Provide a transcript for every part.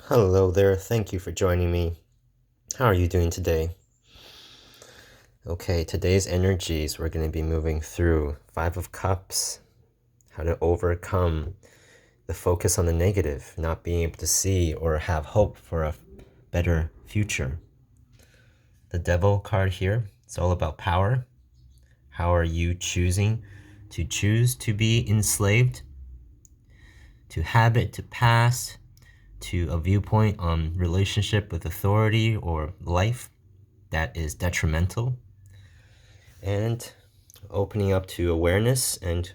Hello there, thank you for joining me. How are you doing today? Okay, today's energies we're going to be moving through Five of Cups, how to overcome the focus on the negative, not being able to see or have hope for a better future. The Devil card here, it's all about power. How are you choosing to choose to be enslaved, to habit, to past, to a viewpoint on relationship with authority or life that is detrimental, and opening up to awareness and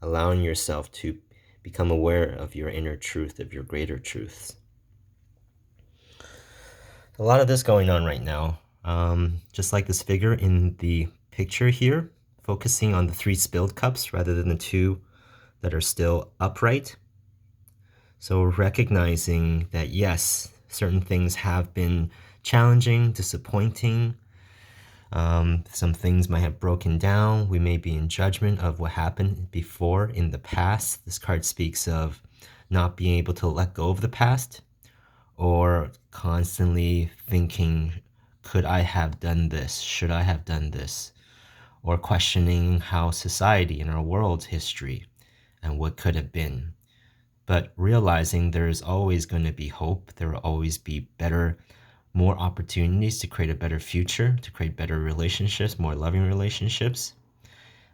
allowing yourself to become aware of your inner truth, of your greater truths. A lot of this going on right now. Just like this figure in the picture here, focusing on the 3 spilled cups rather than the 2 that are still upright. So recognizing that yes, certain things have been challenging, disappointing. Some things might have broken down. We may be in judgment of what happened before in the past. This card speaks of not being able to let go of the past, or constantly thinking, could I have done this? Should I have done this? Or questioning how society and our world's history and what could have been. But realizing there is always going to be hope. There will always be better, more opportunities to create a better future, to create better relationships, more loving relationships.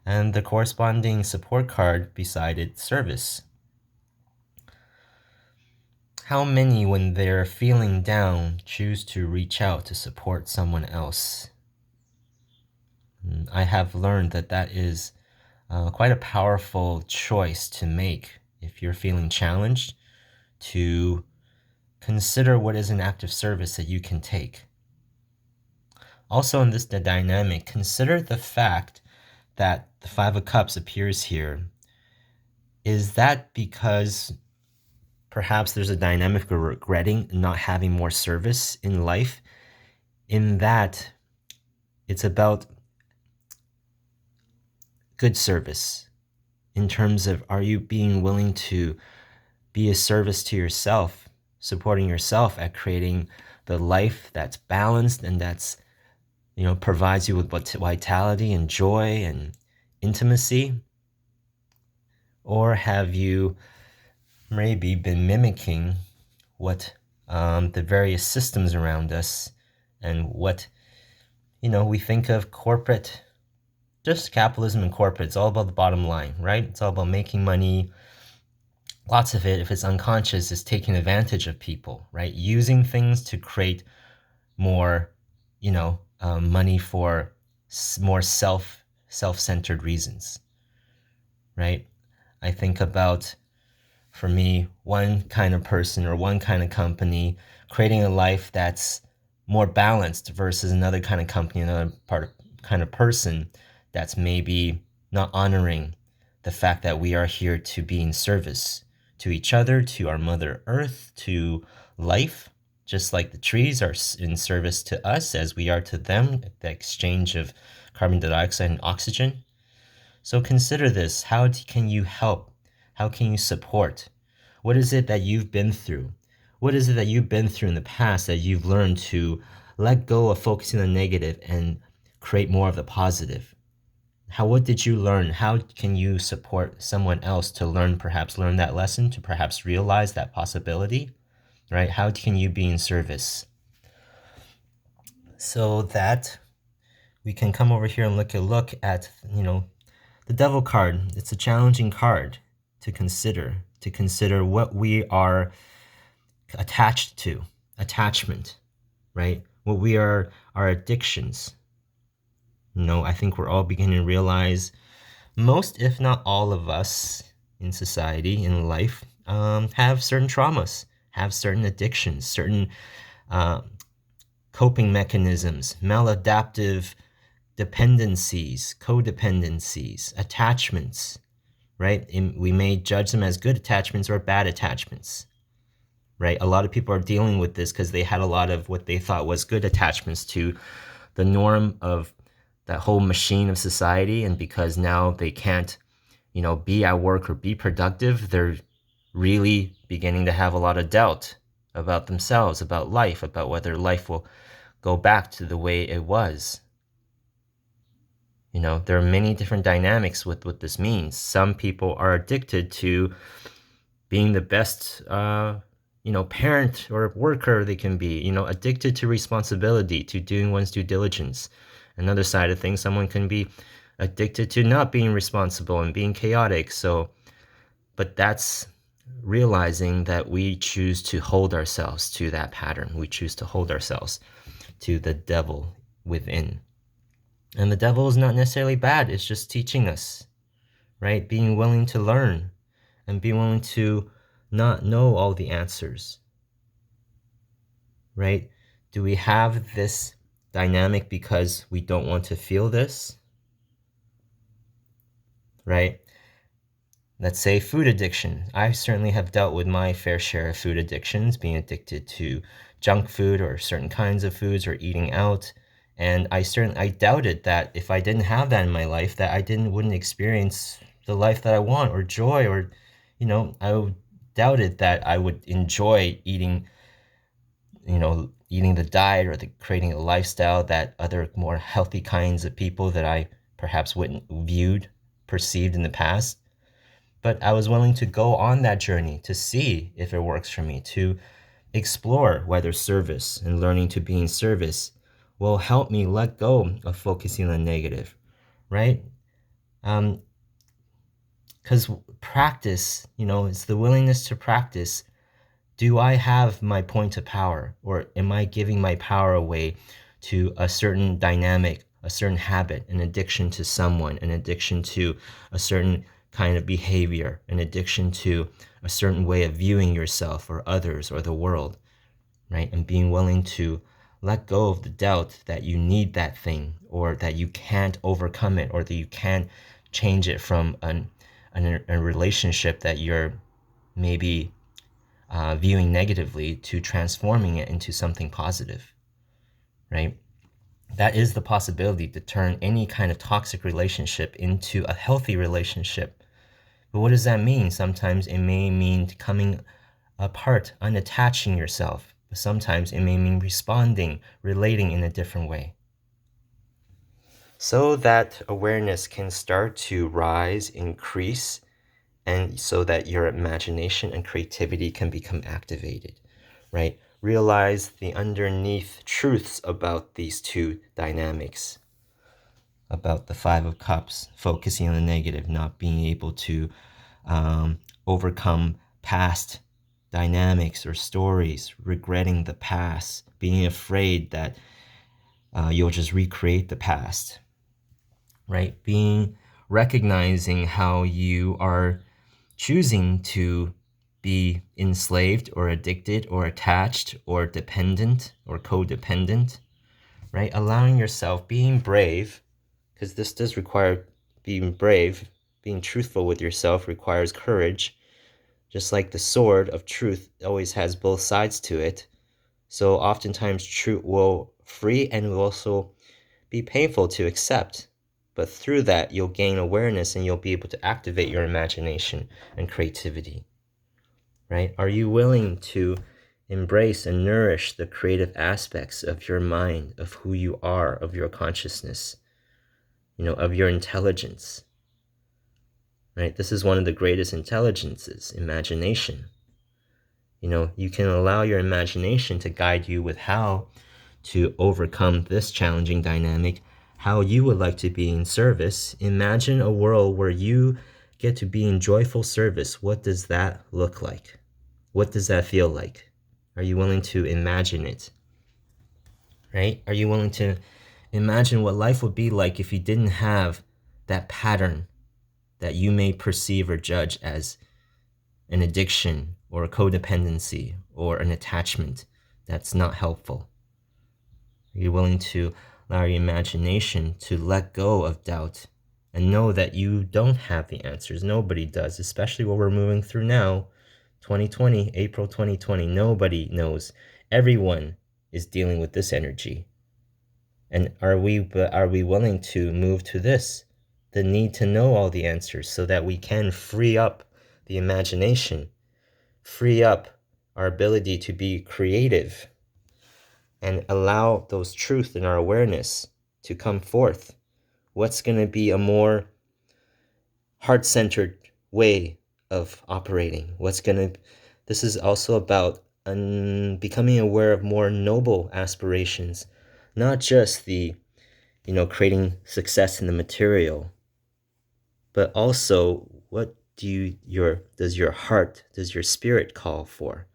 And the corresponding support card beside it, service. How many, when they're feeling down, choose to reach out to support someone else? I have learned that that is quite a powerful choice to make if you're feeling challenged, to consider what is an act of service that you can take. Also in this dynamic, consider the fact that the 5 of Cups appears here. Is that because perhaps there's a dynamic of regretting not having more service in life? In that it's about good service in terms of, are you being willing to be a service to yourself, supporting yourself at creating the life that's balanced and that's, provides you with vitality and joy and intimacy? Or have you maybe been mimicking what the various systems around us and what, we think of corporate, just capitalism and corporate? It's all about the bottom line, right? It's all about making money. Lots of it, if it's unconscious, is taking advantage of people, right? Using things to create more, money for more self-centered reasons, right? I think about, for me, one kind of person or one kind of company creating a life that's more balanced versus another kind of company, another kind of person that's maybe not honoring the fact that we are here to be in service to each other, to our Mother Earth, to life, just like the trees are in service to us as we are to them, the exchange of carbon dioxide and oxygen. So consider this. How can you help? How can you support? What is it that you've been through? What is it that you've been through in the past that you've learned to let go of focusing on the negative and create more of the positive? What did you learn? How can you support someone else to perhaps learn that lesson, to perhaps realize that possibility, right? How can you be in service? So that we can come over here and look at, the Devil card. It's a challenging card to consider what we are attached to, attachment, right? What we are, our addictions. I think we're all beginning to realize, most, if not all of us in society, in life, have certain traumas, have certain addictions, certain coping mechanisms, maladaptive dependencies, codependencies, attachments, right? We may judge them as good attachments or bad attachments, right? A lot of people are dealing with this because they had a lot of what they thought was good attachments to the norm of that whole machine of society. And because now they can't, be at work or be productive, they're really beginning to have a lot of doubt about themselves, about life, about whether life will go back to the way it was. There are many different dynamics with what this means. Some people are addicted to being the best, parent or worker they can be, addicted to responsibility, to doing one's due diligence. Another side of things, someone can be addicted to not being responsible and being chaotic. But that's realizing that we choose to hold ourselves to that pattern. We choose to hold ourselves to the devil within. And the devil is not necessarily bad. It's just teaching us, right? Being willing to learn and being willing to not know all the answers, right? Do we have this dynamic because we don't want to feel this, right? Let's say food addiction. I certainly have dealt with my fair share of food addictions, being addicted to junk food or certain kinds of foods or eating out. And I doubted that if I didn't have that in my life, that I wouldn't experience the life that I want or joy, or, I doubted that I would enjoy eating the diet or creating a lifestyle that other more healthy kinds of people that I perhaps wouldn't perceived in the past. But I was willing to go on that journey to see if it works for me, to explore whether service and learning to be in service will help me let go of focusing on the negative, right? Because practice, it's the willingness to practice. Do I have my point of power, or am I giving my power away to a certain dynamic, a certain habit, an addiction to someone, an addiction to a certain kind of behavior, an addiction to a certain way of viewing yourself or others or the world, right? And being willing to let go of the doubt that you need that thing, or that you can't overcome it, or that you can't change it from a relationship that you're maybe viewing negatively to transforming it into something positive, right? That is the possibility to turn any kind of toxic relationship into a healthy relationship. But what does that mean? Sometimes it may mean coming apart, unattaching yourself. But sometimes it may mean responding, relating in a different way. So that awareness can start to rise, increase, and so that your imagination and creativity can become activated, right? Realize the underneath truths about these two dynamics, about the Five of Cups, focusing on the negative, not being able to overcome past dynamics or stories, regretting the past, being afraid that you'll just recreate the past, right? Recognizing how you are choosing to be enslaved or addicted or attached or dependent or codependent, right? Allowing yourself, being brave, because this does require being brave. Being truthful with yourself requires courage, just like the sword of truth always has both sides to it. So oftentimes truth will free and will also be painful to accept. But through that, you'll gain awareness and you'll be able to activate your imagination and creativity, right? Are you willing to embrace and nourish the creative aspects of your mind, of who you are, of your consciousness, of your intelligence, right? This is one of the greatest intelligences, imagination. You can allow your imagination to guide you with how to overcome this challenging dynamic, how you would like to be in service. Imagine a world where you get to be in joyful service. What does that look like? What does that feel like? Are you willing to imagine it? Right? Are you willing to imagine what life would be like if you didn't have that pattern that you may perceive or judge as an addiction or a codependency or an attachment that's not helpful? Are you willing to allow your imagination to let go of doubt and know that you don't have the answers? Nobody does, especially what we're moving through now, 2020, April 2020. Nobody knows. Everyone is dealing with this energy. And are we willing to move to this, the need to know all the answers so that we can free up the imagination, free up our ability to be creative and allow those truth in our awareness to come forth. What's going to be a more heart-centered way of operating? This is also about becoming aware of more noble aspirations, not just the, creating success in the material, but also what does your heart, does your spirit call for?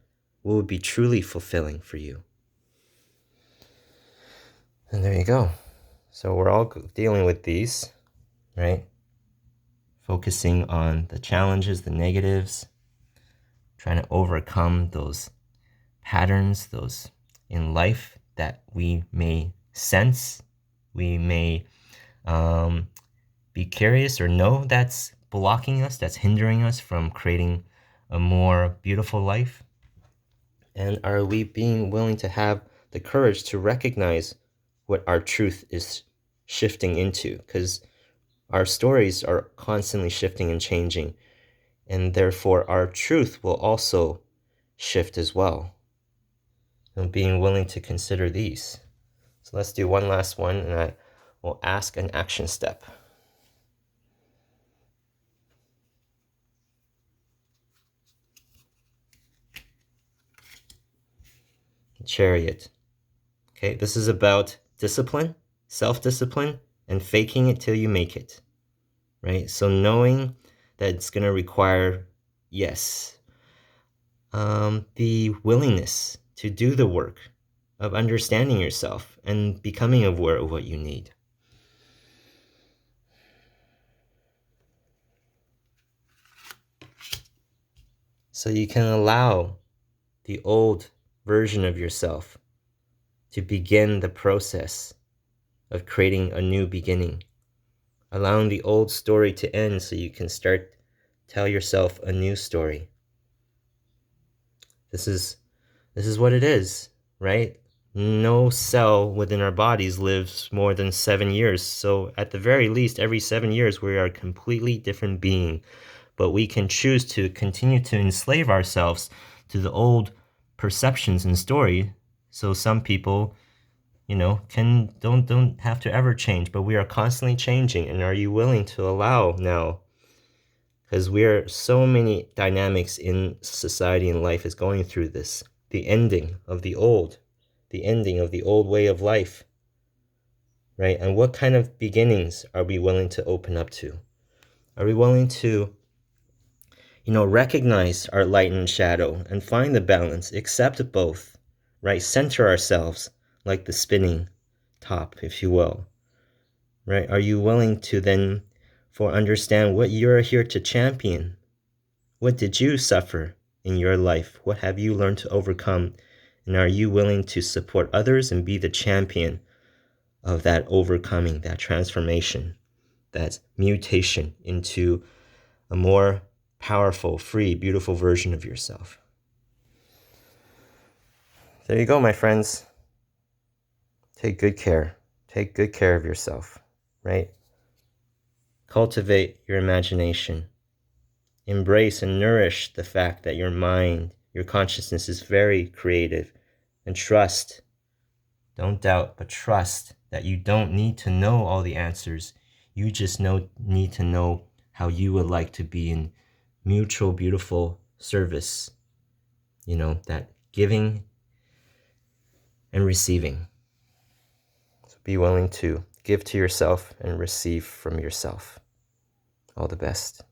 What would be truly fulfilling for you? And there you go. So we're all dealing with these, right? Focusing on the challenges, the negatives, trying to overcome those patterns, those in life that we may sense, we may be curious or know that's blocking us, that's hindering us from creating a more beautiful life. And are we being willing to have the courage to recognize what our truth is shifting into? Because our stories are constantly shifting and changing, and therefore our truth will also shift as well. And being willing to consider these. So let's do one last one, and I will ask an action step. Chariot. Okay, this is about discipline, self-discipline, and faking it till you make it, right? So knowing that it's going to require, yes, the willingness to do the work of understanding yourself and becoming aware of what you need. So you can allow the old version of yourself to begin the process of creating a new beginning, allowing the old story to end so you can tell yourself a new story. This is what it is, right? No cell within our bodies lives more than 7 years. So at the very least, every 7 years, we are a completely different being. But we can choose to continue to enslave ourselves to the old perceptions and story. So some people, don't have to ever change, but we are constantly changing. And are you willing to allow now? Because we are so many dynamics in society and life is going through this. The ending of the old way of life, right? And what kind of beginnings are we willing to open up to? Are we willing to, recognize our light and shadow and find the balance, accept both, right? Center ourselves like the spinning top, if you will, right? Are you willing to then understand what you're here to champion? What did you suffer in your life? What have you learned to overcome? And are you willing to support others and be the champion of that overcoming, that transformation, that mutation into a more powerful, free, beautiful version of yourself? There you go, my friends. Take good care. Take good care of yourself, right? Cultivate your imagination. Embrace and nourish the fact that your mind, your consciousness is very creative. And trust, don't doubt, but trust that you don't need to know all the answers. You just need to know how you would like to be in mutual, beautiful service. That giving and receiving. So be willing to give to yourself and receive from yourself. All the best.